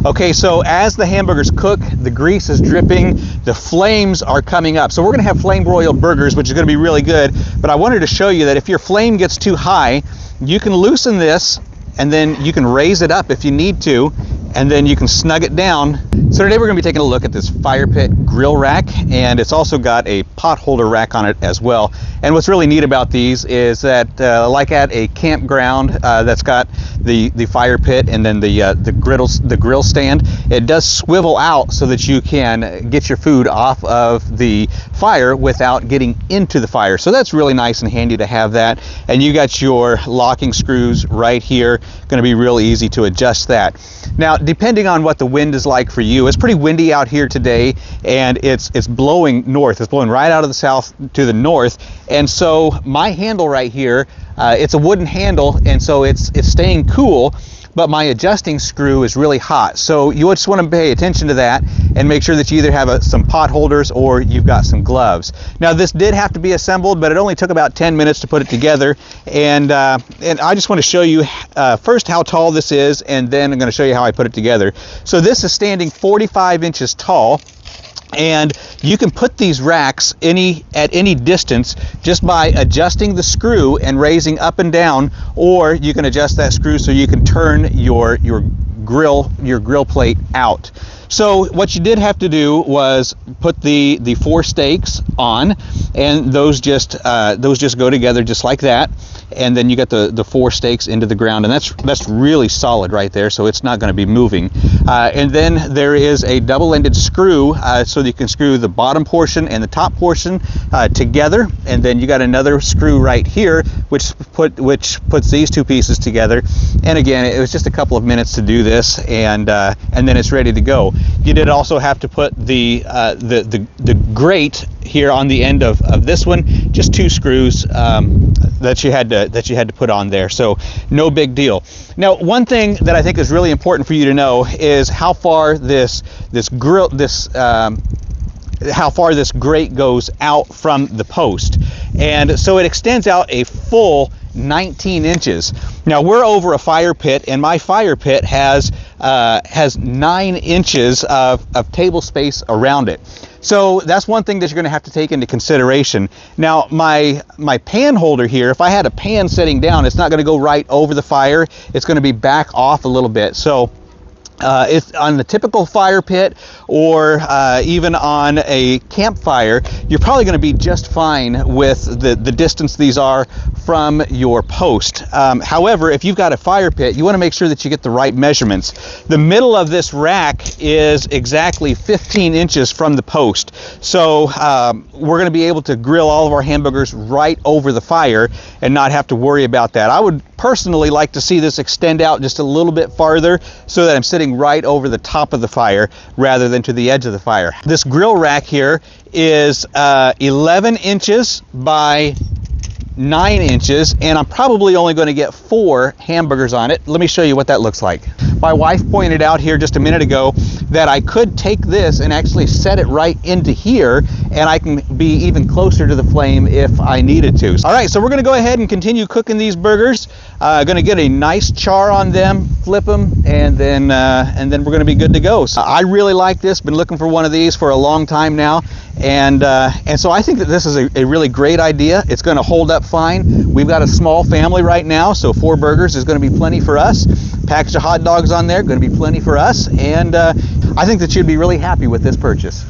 Okay, so as the hamburgers cook, the grease is dripping, the flames are coming up. So we're gonna have flame broiled burgers, which is gonna be really good. But I wanted to show you that if your flame gets too high, you can loosen this and then you can raise it up if you need to, and then you can snug it down. So today we're going to be taking a look at this fire pit grill rack, and it's also got a pot holder rack on it as well. And what's really neat about these is that like at a campground that's got the fire pit and then the grill stand, it does swivel out so that you can get your food off of the fire without getting into the fire. So that's really nice and handy to have that. And you got your locking screws right here. Going to be real easy to adjust that. Now, depending on what the wind is like for you, it's pretty windy out here today, and it's blowing north. It's blowing right out of the south to the north, and so my handle right here, it's a wooden handle, and so it's staying cool, but my adjusting screw is really hot. So you just want to pay attention to that and make sure that you either have some pot holders or you've got some gloves. Now, this did have to be assembled, but it only took about 10 minutes to put it together. And I just want to show you first how tall this is, and then I'm going to show you how I put it together. So this is standing 45 inches tall. And you can put these racks at any distance just by adjusting the screw and raising up and down, or you can adjust that screw so you can turn your grill plate out. So what you did have to do was put the 4 stakes on, and those just go together just like that. And then you got the 4 stakes into the ground, and that's really solid right there, so it's not going to be moving. And then there is a double-ended screw, so that you can screw the bottom portion and the top portion together. And then you got another screw right here, which puts these 2 pieces together. And again, it was just a couple of minutes to do this, and then it's ready to go. You did also have to put the grate here on the end of this one, just 2 screws that you had to put on there, so no big deal. Now, one thing that I think is really important for you to know is how far this grate goes out from the post, and so it extends out a full 19 inches. Now, we're over a fire pit, and my fire pit has 9 inches of table space around it. So that's one thing that you're going to have to take into consideration. Now, my pan holder here, if I had a pan sitting down, it's not going to go right over the fire. It's going to be back off a little bit. So it's on the typical fire pit, or even on a campfire, you're probably going to be just fine with the distance these are from your post. However, if you've got a fire pit, you want to make sure that you get the right measurements. The middle of this rack is exactly 15 inches from the post. So we're going to be able to grill all of our hamburgers right over the fire and not have to worry about that. I would personally like to see this extend out just a little bit farther so that I'm sitting right over the top of the fire rather than to the edge of the fire. This grill rack here is 11 inches by 9 inches, and I'm probably only going to get 4 hamburgers on it. Let me show you what that looks like. My wife pointed out here just a minute ago that I could take this and actually set it right into here, and I can be even closer to the flame if I needed to. All right, so we're going to go ahead and continue cooking these burgers. Going to get a nice char on them, flip them, and then we're going to be good to go. So I really like this. Been looking for one of these for a long time now, and so I think that this is a really great idea. It's going to hold up fine. We've got a small family right now, so 4 burgers is going to be plenty for us. Package of hot dogs on there, going to be plenty for us, and I think that you'd be really happy with this purchase.